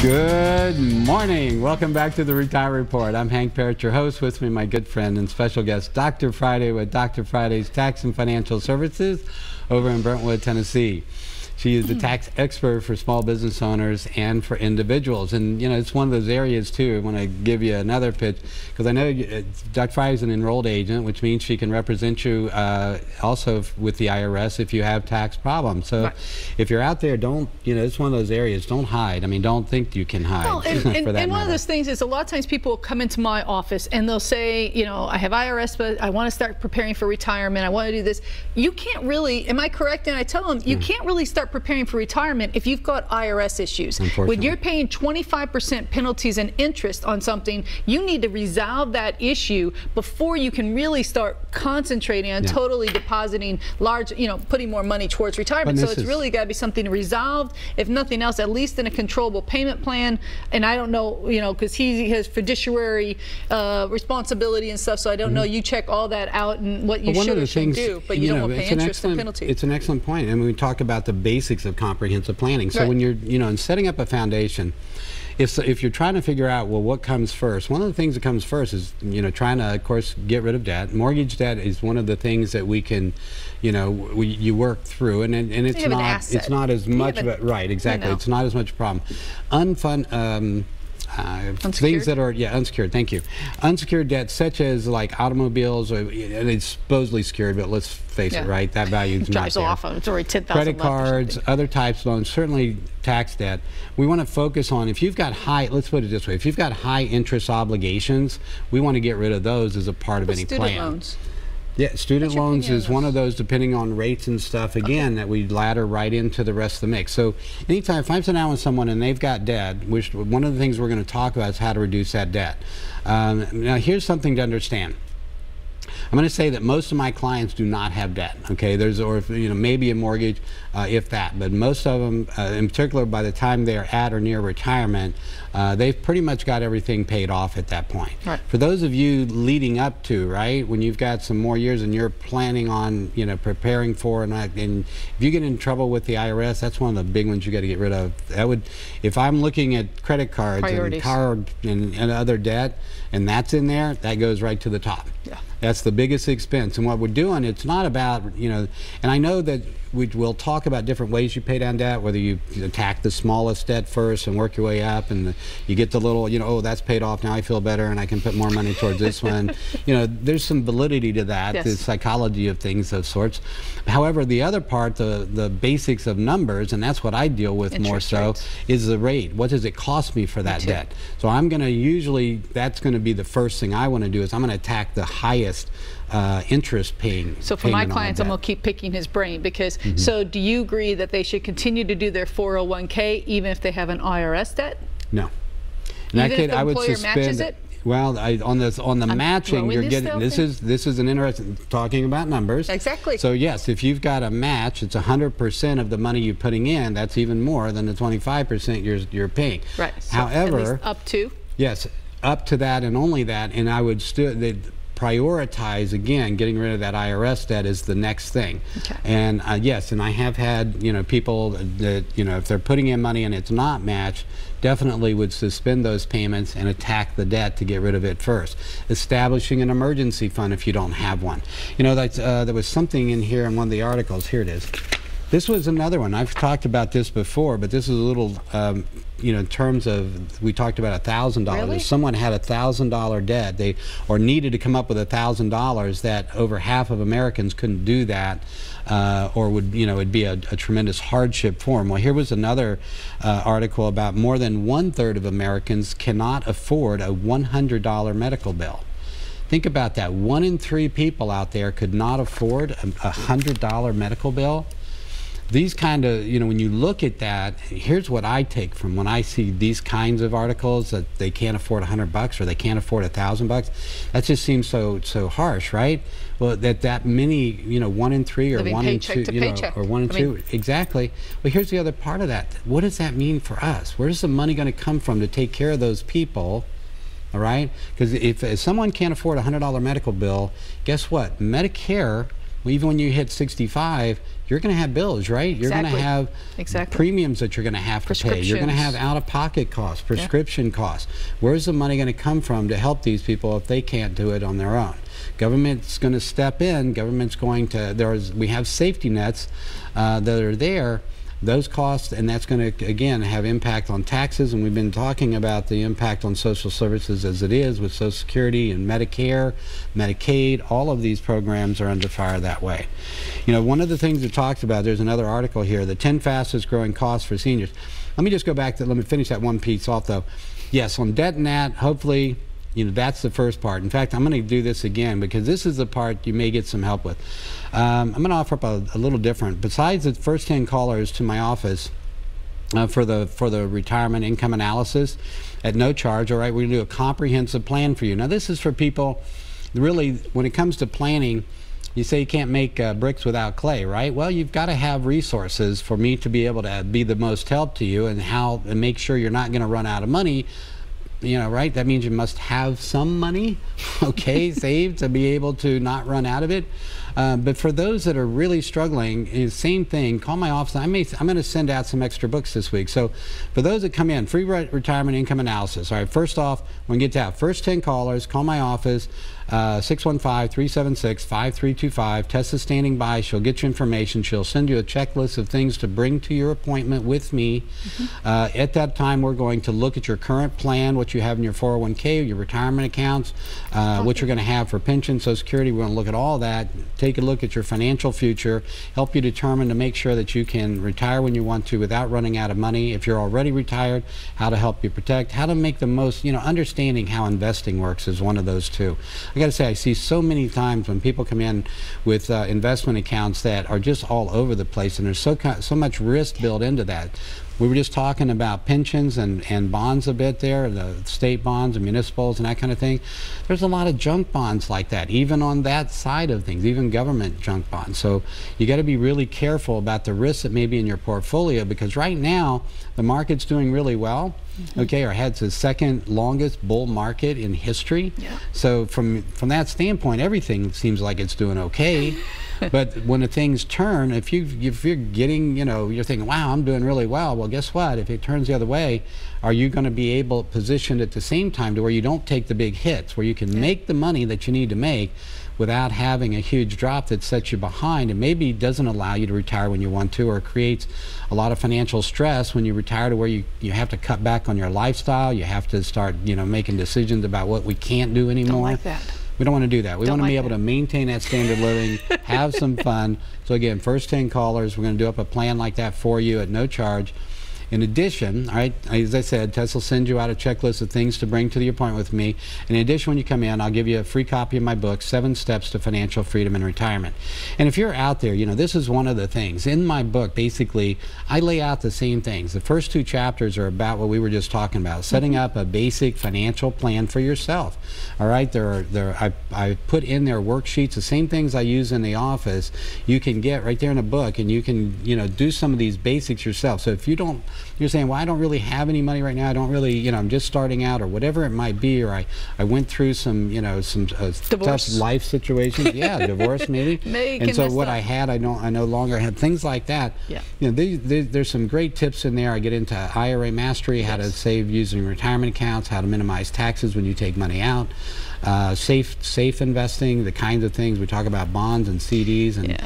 Good morning. Welcome back to the Retire Report. I'm Hank Parrott, your host. With me, my good friend and special guest, Dr. Friday with Dr. Friday's Tax and Financial Services over in Brentwood, Tennessee. She is the tax expert for small business owners and for individuals. And, you know, it's one of those areas, too. I want to give you another pitch, because I know Dr. Friday is an enrolled agent, which means she can represent you also with the IRS if you have tax problems. So if you're out there, don't, you know, it's one of those areas, don't hide. I mean, don't think you can hide. Well, and one of those things is a lot of times people come into my office and they'll say, you know, I have IRS, but I want to start preparing for retirement. I want to do this. You can't really, am I correct? And I tell them, you can't really start preparing for retirement if you've got IRS issues. When you're paying 25% penalties and interest on something, you need to resolve that issue before you can really start concentrating on totally depositing large, you know, putting more money towards retirement. So it's really got to be something resolved, if nothing else, at least in a controllable payment plan. And I don't know, you know, because he has fiduciary responsibility and stuff, so I don't know, you check all that out and what you should or shouldn't do, but you don't want to pay interest and penalties. It's an excellent point. And we talk about the basics of comprehensive planning. So when you're, you know, in setting up a foundation, if you're trying to figure out, well, what comes first, one of the things that comes first is, you know, trying to, of course, get rid of debt. Mortgage debt is one of the things that we can, you know, you work through, and it's not as much of a, right, exactly, it's not as much a problem. Things that are, unsecured, thank you. Unsecured debts such as like automobiles, it's supposedly secured, but let's face it, right, that value is not there. Off of, it's already 10,000 Credit cards, other types of loans, certainly tax debt. We want to focus on, if you've got high, let's put it this way, if you've got high interest obligations, we want to get rid of those as a part of any plan. Student loans. Yeah, student loans is one of those, depending on rates and stuff, again, that we ladder right into the rest of the mix. So anytime, if I'm sitting down with someone and they've got debt, which one of the things we're going to talk about is how to reduce that debt. Now, here's something to understand. I'm going to say that most of my clients do not have debt, okay? There's, or, you know, maybe a mortgage, if that, but most of them, in particular, by the time they're at or near retirement, they've pretty much got everything paid off at that point. Right. For those of you leading up to, right, when you've got some more years and you're planning on, you know, preparing for, and if you get in trouble with the IRS, that's one of the big ones you got to get rid of. That would, if I'm looking at credit cards and card and other debt, and that's in there, that goes right to the top. Yeah. That's the biggest expense. And what we're doing, it's not about, you know, and I know that we'll talk about different ways you pay down debt, whether you attack the smallest debt first and work your way up, and you get the little, you know, oh, that's paid off, now I feel better and I can put more money towards this one. You know, there's some validity to that, the psychology of things of sorts. However, the other part, the basics of numbers, and that's what I deal with more so, is the rate. What does it cost me for that debt? So I'm going to usually, that's going to be the first thing I want to do, is I'm going to attack the highest interest paying. So for my clients, I'm going to keep picking his brain, because so do you agree that they should continue to do their 401k even if they have an IRS debt? No. In that case, I would suspend it? Well, on the matching, you're getting, this is an interesting, talking about numbers. Exactly. So yes, if you've got a match, it's 100% of the money you're putting in. That's even more than the 25% you're paying. Right. So however, at least up to? Yes, up to that and only that, and I would still prioritize, again, getting rid of that IRS debt is the next thing. Okay. And yes, and I have had, you know, people that, you know, if they're putting in money and it's not matched, definitely would suspend those payments and attack the debt to get rid of it first. Establishing an emergency fund if you don't have one. You know, that's, there was something in here in one of the articles. Here it is. This was another one. I've talked about this before, but this is a little, you know, in terms of, we talked about $1,000. Really? If someone had $1,000 debt, or needed to come up with $1,000, that over half of Americans couldn't do that, or would, you know, it'd be a tremendous hardship for them. Well, here was another article about more than 1/3 of Americans cannot afford a $100 medical bill. Think about that. 1 in 3 people out there could not afford a $100 medical bill. These kind of, you know, when you look at that, here's what I take from when I see these kinds of articles, that they can't afford $100 or they can't afford $1,000. That just seems so harsh, right? Well, that many, you know, 1 in 3 or 1 in 2, you know, or 1 in 2, exactly. Well, here's the other part of that. What does that mean for us? Where's the money going to come from to take care of those people? All right, because if someone can't afford a $100 medical bill, guess what? Medicare Well, even when you hit 65, you're going to have bills, right? You're going to have premiums that you're going to have to pay. You're going to have out-of-pocket costs, prescription costs. Where's the money going to come from to help these people if they can't do it on their own? Government's going to step in. Government's going to, we have safety nets that are there. Those costs, and that's going to, again, have impact on taxes, and we've been talking about the impact on social services as it is with Social Security and Medicare, Medicaid. All of these programs are under fire that way. You know, one of the things it talks about, there's another article here, the 10 fastest growing costs for seniors. Let me just go back to, let me finish that one piece off though. Yes, on debt and that, hopefully, you know, that's the first part. In fact, I'm going to do this again because this is the part you may get some help with. I'm going to offer up a little different. Besides the first 10 callers to my office for the retirement income analysis at no charge, all right, we're going to do a comprehensive plan for you. Now, this is for people, really, when it comes to planning, you say you can't make bricks without clay, right? Well, you've got to have resources for me to be able to be the most help to you and make sure you're not going to run out of money. You know, right? That means you must have some money, okay, saved to be able to not run out of it. But for those that are really struggling, same thing, call my office. I'm going to send out some extra books this week. So for those that come in, free retirement income analysis. All right, first off, when we get to that first 10 callers, call my office, 615-376-5325. Tessa's standing by. She'll get you information. She'll send you a checklist of things to bring to your appointment with me. At that time, we're going to look at your current plan, what you have in your 401k, your retirement accounts, what you're going to have for pension, Social Security. We're going to look at all that, take a look at your financial future, help you determine to make sure that you can retire when you want to without running out of money. If you're already retired, how to help you protect, how to make the most, you know, understanding how investing works is one of those too. I got to say, I see so many times when people come in with investment accounts that are just all over the place, and there's so much risk built into that. We were just talking about pensions and bonds a bit there, the state bonds and municipals and that kind of thing. There's a lot of junk bonds like that, even on that side of things, even government junk bonds. So you got to be really careful about the risks that may be in your portfolio, because right now the market's doing really well. Okay, our head's the second longest bull market in history. So from that standpoint, everything seems like it's doing okay. But when the things turn, if you're getting, you know, you're thinking, wow, I'm doing really well. Well, guess what? If it turns the other way, are you going to be positioned at the same time to where you don't take the big hits, where you can make the money that you need to make without having a huge drop that sets you behind and maybe doesn't allow you to retire when you want to, or creates a lot of financial stress when you retire to where you have to cut back on your lifestyle, you have to start, you know, making decisions about what we can't do anymore. Don't like that. We don't want to do that. We want to be able to maintain that standard of living, have some fun. So again, first 10 callers, we're going to do up a plan like that for you at no charge. In addition, all right, as I said, Tess will send you out a checklist of things to bring to the appointment with me. And in addition, when you come in, I'll give you a free copy of my book, 7 Steps to Financial Freedom and Retirement. And if you're out there, you know, this is one of the things. In my book, basically, I lay out the same things. The first 2 chapters are about what we were just talking about, setting up a basic financial plan for yourself. All right, I put in there worksheets, the same things I use in the office, you can get right there in a book, and you can, you know, do some of these basics yourself. So if you don't, you're saying, well, I don't really have any money right now, I don't really, you know, I'm just starting out, or whatever it might be, or I went through some, you know, some tough life situations. Yeah, divorce maybe. And so what I had, I no longer have, things like that. You know, there's some great tips in there. I get into IRA mastery, how to save using retirement accounts, how to minimize taxes when you take money out. Safe investing, the kinds of things we talk about, bonds and CDs and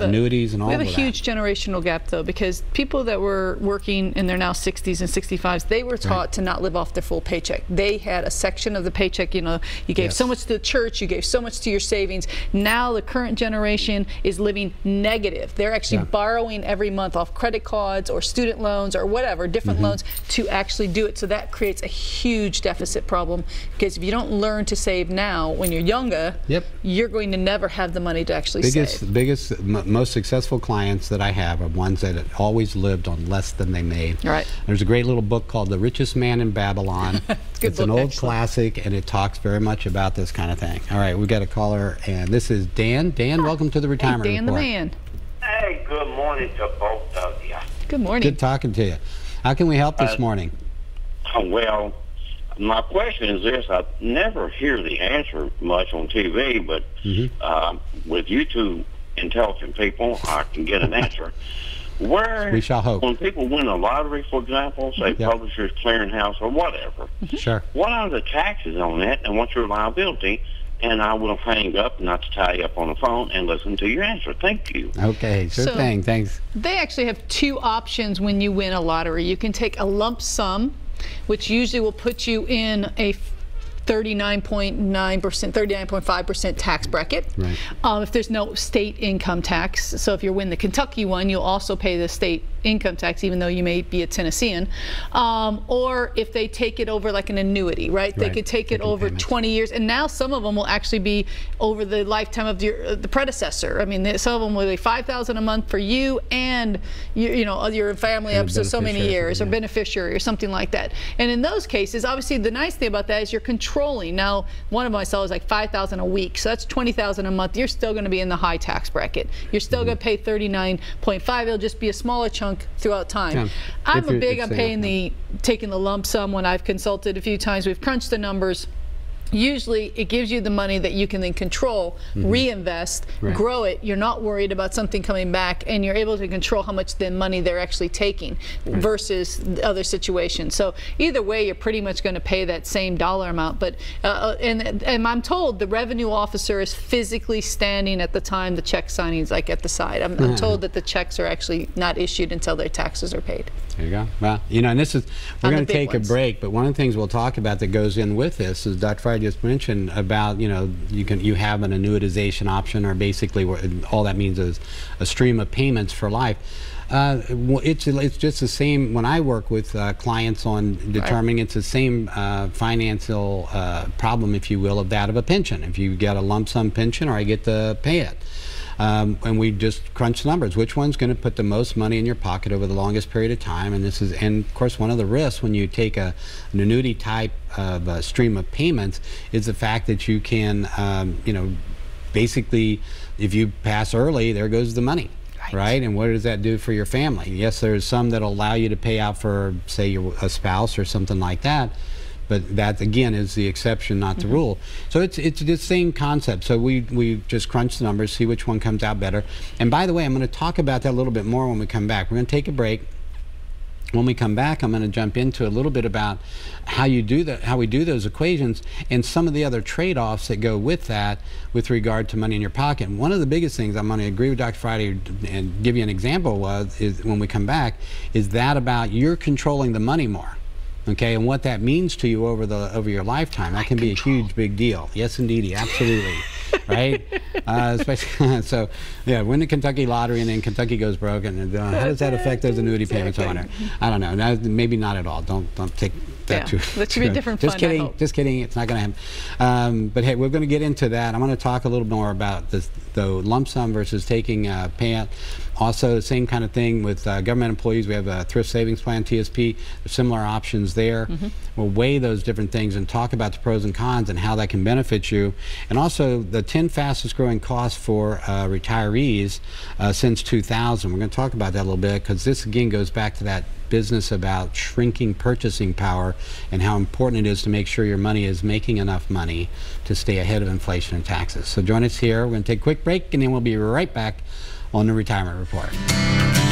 annuities and all of that. We have a huge generational gap though, because people that were working in their now 60s and 65s, they were taught to not live off their full paycheck. They had a section of the paycheck, you know, you gave so much to the church, you gave so much to your savings. Now the current generation is living negative. They're actually borrowing every month off credit cards or student loans or whatever, different loans to actually do it. So that creates a huge deficit problem, because if you don't learn to save now when you're younger, you're going to never have the money to actually save. Most successful clients that I have are ones that had always lived on less than they made. There's a great little book called The Richest Man in Babylon. It's an old classic, and it talks very much about this kind of thing. All right, we've got a caller, and this is Dan. Dan, welcome to the Retirement Dan Report. the man. Hey, good morning to both of you. Good morning. Good talking to you. How can we help this morning? Well, my question is this. I never hear the answer much on TV, but with you two intelligent people, I can get an answer. Where, we shall hope. when people win a lottery, for example, say Publishers Clearinghouse or whatever, sure. what are the taxes on that, and what's your liability? And I will hang up, not to tie you up on the phone, and listen to your answer. Thank you. Okay, sure thing. Thanks. They actually have two options when you win a lottery. You can take a lump sum, which usually will put you in a 39.9%, 39.5% tax bracket. Right. If there's no state income tax. So if you win the Kentucky one, you'll also pay the state income tax, even though you may be a Tennessean. Or if they take it over like an annuity, right? They could take it over 20 years. And now some of them will actually be over the lifetime of the predecessor. I mean, some of them will be $5,000 a month for you and your family up to so many years, or beneficiary or something like that. And in those cases, obviously the nice thing about that is you're controlling. Now, one of them I saw was like $5,000 a week, so that's $20,000 a month. You're still going to be in the high tax bracket. You're still going to pay 39.5. It'll just be a smaller chunk throughout time. Yeah. I'm taking the lump sum. When I've consulted a few times, we've crunched the numbers. Usually it gives you the money that you can then control, reinvest, grow it. You're not worried about something coming back, and you're able to control how much then money they're actually taking versus other situations. So either way, you're pretty much going to pay that same dollar amount. But and I'm told the revenue officer is physically standing at the time the check signing is like at the side. I'm told that the checks are actually not issued until their taxes are paid. There you go. Well, and this is, we're going to take a break, but one of the things we'll talk about that goes in with this is Dr. Fry just mentioned about, you have an annuitization option, or basically all that means is a stream of payments for life. It's just the same when I work with clients on determining it's the same financial problem, if you will, of that of a pension. If you get a lump sum pension, or I get to pay it. And we just crunch the numbers. Which one's going to put the most money in your pocket over the longest period of time? And of course, one of the risks when you take an annuity type of stream of payments is the fact that you can, basically, if you pass early, there goes the money. Right? And what does that do for your family? Yes, there's some that'll allow you to pay out for, say, a spouse or something like that. But that, again, is the exception, not the rule. So it's the same concept. So we just crunch the numbers, see which one comes out better. And by the way, I'm going to talk about that a little bit more when we come back. We're going to take a break. When we come back, I'm going to jump into a little bit about how we do those equations and some of the other trade-offs that go with that with regard to money in your pocket. And one of the biggest things I'm going to agree with Dr. Friday and give you an example is when we come back, is that about you're controlling the money more. Okay, and what that means to you over your lifetime, that can be a huge, big deal. Yes, indeedy, absolutely, right? Especially, so, yeah, win the Kentucky lottery and then Kentucky goes broke, and how does that affect those annuity payments? I wonder. I don't know. No, maybe not at all. Don't take that too. That should be a different fund. Just kidding. Just kidding. It's not going to happen. But hey, we're going to get into that. I'm going to talk a little more about the lump sum versus taking a payout. Also, the same kind of thing with government employees. We have a thrift savings plan, TSP. There's similar options there. We'll weigh those different things and talk about the pros and cons and how that can benefit you. And also the 10 fastest growing costs for retirees since 2000. We're going to talk about that a little bit, because this again goes back to that business about shrinking purchasing power and how important it is to make sure your money is making enough money to stay ahead of inflation and taxes. So join us here. We're going to take a quick break, and then we'll be right back on the Retirement Report.